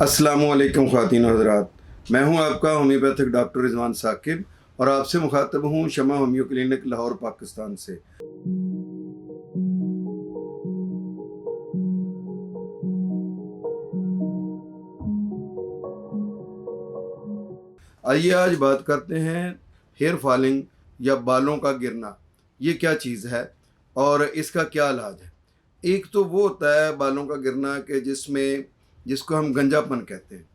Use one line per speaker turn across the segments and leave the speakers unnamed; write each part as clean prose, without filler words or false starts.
अस्सलामुअलैकुम ख़वातीन और हज़रात, मैं हूं आपका होम्योपैथिक डॉक्टर रिजवान साकिब और आपसे मुखातब हूं शमा होम्यो क्लिनिक लाहौर पाकिस्तान से। आइए आज बात करते हैं हेयर फॉलिंग या बालों का गिरना, ये क्या चीज़ है और इसका क्या इलाज है। एक तो वो होता है बालों का गिरना कि जिसको हम गंजापन कहते हैं।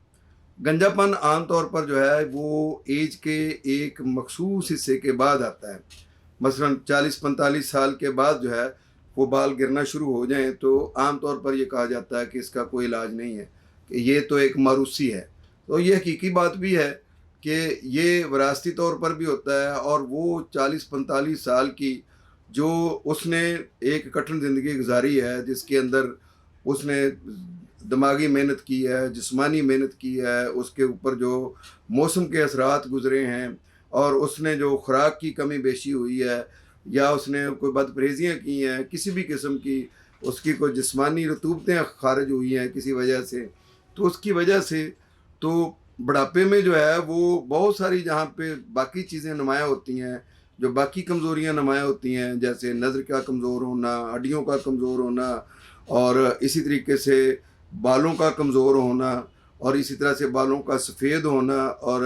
गंजापन आम तौर पर जो है वो एज के एक मखसूस हिस्से के बाद आता है। मसलन 40-45 साल के बाद जो है वो बाल गिरना शुरू हो जाएं तो आम तौर पर ये कहा जाता है कि इसका कोई इलाज नहीं है, कि ये तो एक मारूसी है। तो ये हकीकी बात भी है कि ये विरासती तौर पर भी होता है और वो 40-45 साल की जो उसने एक कठिन ज़िंदगी गुजारी है, जिसके अंदर उसने दिमागी मेहनत की है, जिस्मानी मेहनत की है, उसके ऊपर जो मौसम के असरात गुज़रे हैं और उसने जो खुराक की कमी बेशी हुई है या उसने कोई बदपरहेज़ियाँ की हैं किसी भी किस्म की, उसकी कोई जिस्मानी रतूबतें ख़ारिज हुई हैं किसी वजह से, तो उसकी वजह से तो बुढ़ापे में जो है वो बहुत सारी जहाँ पे बाकी चीज़ें नुमायाँ होती हैं, जो बाकी कमज़ोरियाँ नुमायाँ होती हैं, जैसे नज़र का कमज़ोर होना, हड्डियों का कमज़ोर होना और इसी तरीके से बालों का कमज़ोर होना और इसी तरह से बालों का सफ़ेद होना और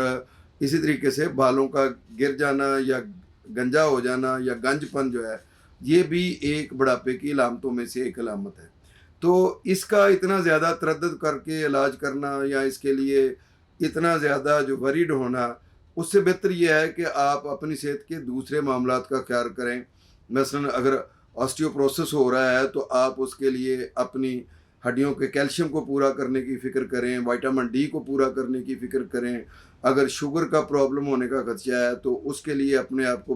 इसी तरीके से बालों का गिर जाना या गंजा हो जाना या गंजपन जो है, ये भी एक बुढ़ापे की अलामतों में से एक अलामत है। तो इसका इतना ज़्यादा तरद्दुद करके इलाज करना या इसके लिए इतना ज़्यादा जो वरीड होना, उससे बेहतर ये है कि आप अपनी सेहत के दूसरे मामलात का ख्याल करें। मसलन अगर ऑस्टियोपोरोसिस हो रहा है तो आप उसके लिए अपनी हड्डियों के कैल्शियम को पूरा करने की फ़िक्र करें, विटामिन डी को पूरा करने की फ़िक्र करें। अगर शुगर का प्रॉब्लम होने का खदशा है तो उसके लिए अपने आप को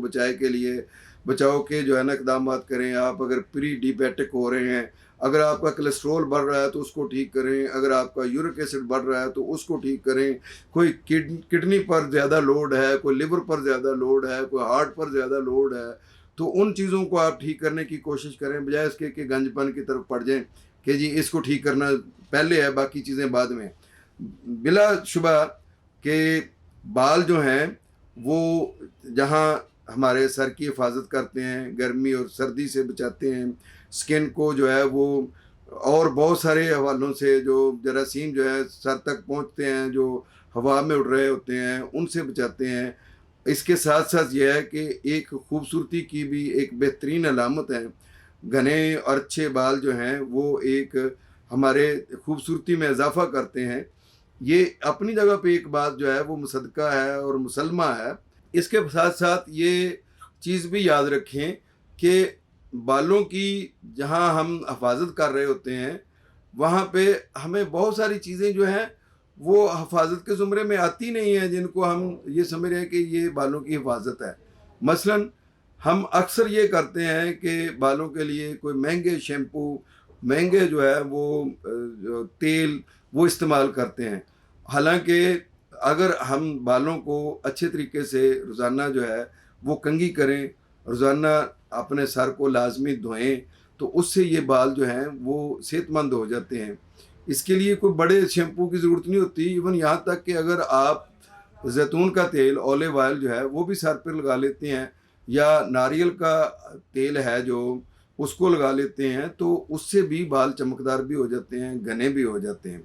बचाव के जो है ना इक़दामात करें। आप अगर प्री डायबिटिक हो रहे हैं, अगर आपका कोलेस्ट्रॉल बढ़ रहा है तो उसको ठीक करें, अगर आपका यूरिक एसिड बढ़ रहा है तो उसको ठीक करें, कोई किडनी पर ज़्यादा लोड है, कोई लिवर पर ज़्यादा लोड है, कोई हार्ट पर ज़्यादा लोड है, तो उन चीज़ों को आप ठीक करने की कोशिश करें, बजाय इसके कि गंजपन की तरफ पड़ जाएं कि जी इसको ठीक करना पहले है, बाकी चीज़ें बाद में। बिलाशुबा के बाल जो हैं वो जहाँ हमारे सर की हिफाजत करते हैं, गर्मी और सर्दी से बचाते हैं, स्किन को जो है वो और बहुत सारे हवालों से जो जरासीम जो है सर तक पहुँचते हैं, जो हवा में उड़ रहे होते हैं, उनसे बचाते हैं। इसके साथ साथ यह है कि एक खूबसूरती की भी एक बेहतरीन अलामत है। घने और अच्छे बाल जो हैं वो एक हमारे खूबसूरती में इजाफ़ा करते हैं। ये अपनी जगह पे एक बात जो है वो मुसद्दक़ा है और मुसलमा है। इसके साथ-साथ ये चीज़ भी याद रखें कि बालों की जहाँ हम हिफ़ाज़त कर रहे होते हैं, वहाँ पे हमें बहुत सारी चीज़ें जो हैं वो हिफ़ाज़त के ज़ुमरे में आती नहीं हैं, जिनको हम ये समझ रहे हैं कि ये बालों की हिफ़ाज़त है। मसलन हम अक्सर ये करते हैं कि बालों के लिए कोई महँगे शैम्पू, महँगे जो है वो जो तेल वो इस्तेमाल करते हैं। हालाँकि अगर हम बालों को अच्छे तरीके से रोज़ाना जो है वो कंघी करें, रोज़ाना अपने सर को लाज़मी धोएँ, तो उससे ये बाल जो हैं वो सेहतमंद हो जाते हैं। इसके लिए कोई बड़े शैम्पू की ज़रूरत नहीं होती। इवन यहाँ तक कि अगर आप ज़ैतून का तेल, ऑलिव ऑयल जो है वो भी सर पे लगा लेते हैं या नारियल का तेल है जो उसको लगा लेते हैं, तो उससे भी बाल चमकदार भी हो जाते हैं, घने भी हो जाते हैं।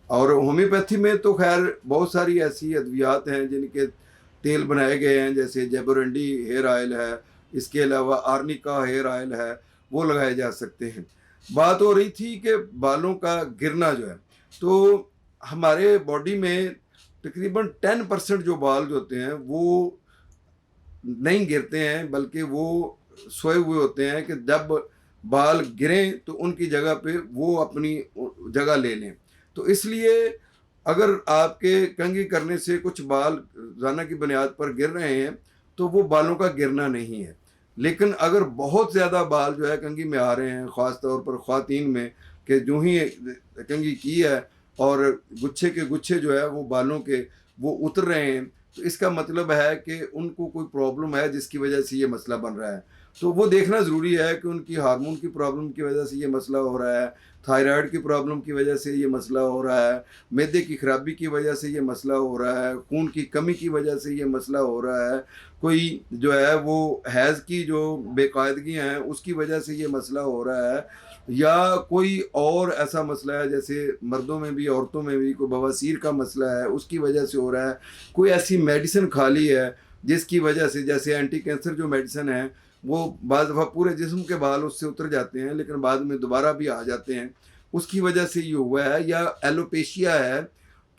और होम्योपैथी में तो ख़ैर बहुत सारी ऐसी अद्वियात हैं जिनके तेल बनाए गए हैं, जैसे जेबोरेंडी हेयर ऑयल है, इसके अलावा आर्निका हेयर ऑयल है, वो लगाए जा सकते हैं। बात हो रही थी कि बालों का गिरना जो है, तो हमारे बॉडी में तकरीबन 10% जो बाल जो होते हैं वो नहीं गिरते हैं, बल्कि वो सोए हुए होते हैं कि जब बाल गिरें तो उनकी जगह पे वो अपनी जगह ले लें। तो इसलिए अगर आपके कंघी करने से कुछ बाल रोज़ाना की बुनियाद पर गिर रहे हैं, तो वो बालों का गिरना नहीं है। लेकिन अगर बहुत ज़्यादा बाल जो है कंघी में आ रहे हैं, ख़ास तौर पर ख़वातीन में, कि जो ही कंघी की है और गुच्छे के गुच्छे जो है वो बालों के वो उतर रहे हैं, तो इसका मतलब है कि उनको कोई प्रॉब्लम है जिसकी वजह से ये मसला बन रहा है। तो वो देखना ज़रूरी है कि उनकी हार्मोन की प्रॉब्लम की वजह से ये मसला हो रहा है, थायराइड की प्रॉब्लम की वजह से ये मसला हो रहा है, मैदे की खराबी की वजह से ये मसला हो रहा है, खून की कमी की वजह से ये मसला हो रहा है, कोई जो है वो हैज़ की जो बेकायदगियाँ हैं उसकी वजह से ये मसला हो रहा है, या कोई और ऐसा मसला है जैसे मर्दों में भी औरतों में भी कोई बवासीर का मसला है उसकी वजह से हो रहा है, कोई ऐसी मेडिसिन खा ली है जिसकी वजह से, जैसे एंटी कैंसर जो मेडिसिन है वो बाद दफ़ा पूरे जिस्म के बाल उससे उतर जाते हैं लेकिन बाद में दोबारा भी आ जाते हैं, उसकी वजह से ये हुआ है, या एलोपेशिया है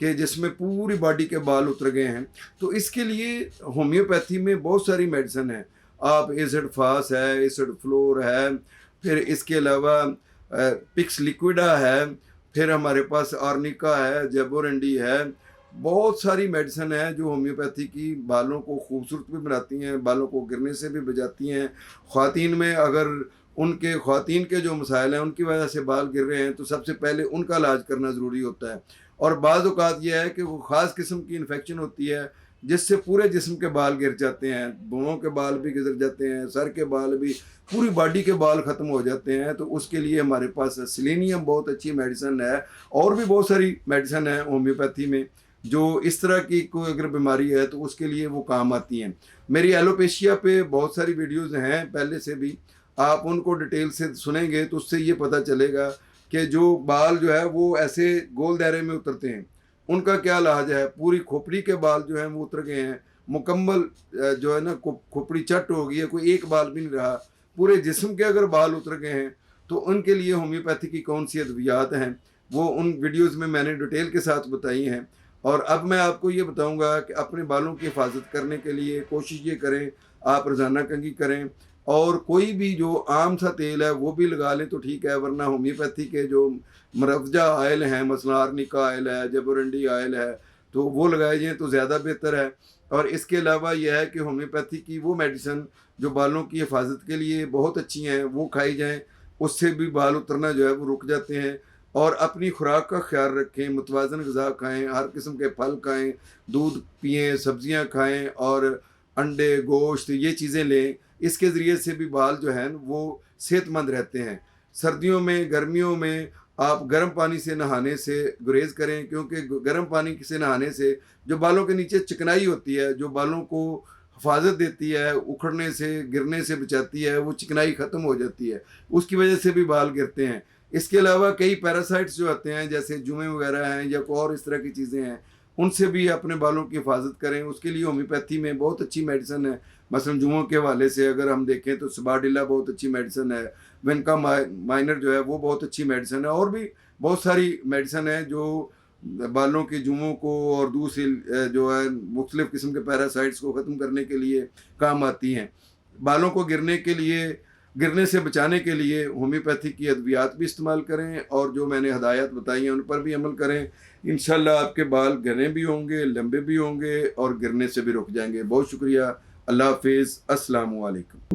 कि जिसमें पूरी बॉडी के बाल उतर गए हैं। तो इसके लिए होम्योपैथी में बहुत सारी मेडिसिन है, आप एसिड फास है, एसिड फ्लोर है, फिर इसके अलावा पिक्स लिक्विडा है, फिर हमारे पास आर्निका है, जेबोरेंडी है, बहुत सारी मेडिसिन है जो होम्योपैथी की बालों को खूबसूरत भी बनाती हैं, बालों को गिरने से भी बचाती हैं। ख़वातीन में अगर उनके ख़वातीन के जो मसाइल हैं उनकी वजह से बाल गिर रहे हैं तो सबसे पहले उनका इलाज करना ज़रूरी होता है। और बाज़ औक़ात ये है कि वो ख़ास किस्म की इन्फेक्शन होती है जिससे पूरे जिस्म के बाल गिर जाते हैं, भौहों के बाल भी गिर जाते हैं, सर के बाल भी, पूरी बॉडी के बाल ख़त्म हो जाते हैं। तो उसके लिए हमारे पास सेलेनियम बहुत अच्छी मेडिसिन है, और भी बहुत सारी मेडिसिन है होम्योपैथी में जो इस तरह की कोई अगर बीमारी है तो उसके लिए वो काम आती हैं। मेरी एलोपेशिया पे बहुत सारी वीडियोज़ हैं पहले से भी, आप उनको डिटेल से सुनेंगे तो उससे ये पता चलेगा कि जो बाल जो है वो ऐसे गोल दायरे में उतरते हैं उनका क्या इलाज है। पूरी खोपड़ी के बाल जो हैं वो उतर गए हैं, मुकम्मल जो है ना खोपड़ी चट हो गई है, कोई एक बाल भी नहीं रहा, पूरे जिस्म के अगर बाल उतर गए हैं तो उनके लिए होम्योपैथी की कौन सी अद्वियात हैं वो उन वीडियोज़ में मैंने डिटेल के साथ बताई हैं। और अब मैं आपको ये बताऊंगा कि अपने बालों की हिफाजत करने के लिए कोशिश ये करें, आप रोज़ाना कंघी करें, और कोई भी जो आम सा तेल है वो भी लगा लें तो ठीक है, वरना होम्योपैथी के जो मरवजा आयल हैं, मसला आर्निका आयल है, जेबोरेंडी आयल है, तो वो लगाए जाएँ तो ज़्यादा बेहतर है। और इसके अलावा यह है कि होम्योपैथी की वो मेडिसिन जो बालों की हिफाजत के लिए बहुत अच्छी हैं वो खाई जाएँ, उससे भी बाल उतरना जो है वो रुक जाते हैं। और अपनी खुराक का ख्याल रखें, मुतवाज़न ग़िज़ा खाएँ, हर किस्म के फल खाएँ, दूध पिएँ, सब्ज़ियाँ खाएँ और अंडे, गोश्त ये चीज़ें लें। इसके ज़रिए से भी बाल जो हैं वो सेहतमंद रहते हैं। सर्दियों में, गर्मियों में आप गर्म पानी से नहाने से गुरेज़ करें, क्योंकि गर्म पानी से नहाने से जो बालों के नीचे चिकनाई होती है, जो बालों को हिफाजत देती है, उखड़ने से, गिरने से बचाती है, वो चिकनाई ख़त्म हो जाती है, उसकी वजह से भी बाल गिरते हैं। इसके अलावा कई पैरासाइट्स जो आते हैं जैसे जुएँ वगैरह हैं या कोई और इस तरह की चीज़ें हैं, उनसे भी अपने बालों की हिफाजत करें। उसके लिए होम्योपैथी में बहुत अच्छी मेडिसिन है। मसलन जुओं के हवाले से अगर हम देखें तो सबाडिला बहुत अच्छी मेडिसिन है, विनका माइनर जो है वो बहुत अच्छी मेडिसिन है, और भी बहुत सारी मेडिसिन है जो बालों के जुओं को और दूसरी जो है मुख्तलिफ़ किस्म के पैरासाइट्स को ख़त्म करने के लिए काम आती हैं। बालों को गिरने से बचाने के लिए होम्योपैथी की अद्वियात भी इस्तेमाल करें, और जो मैंने हदायत बताई हैं उन पर भी अमल करें। इंशाअल्लाह आपके बाल घने भी होंगे, लंबे भी होंगे और गिरने से भी रुक जाएंगे। बहुत शुक्रिया। अल्लाह हाफ़िज़। अस्सलामु अलैकुम।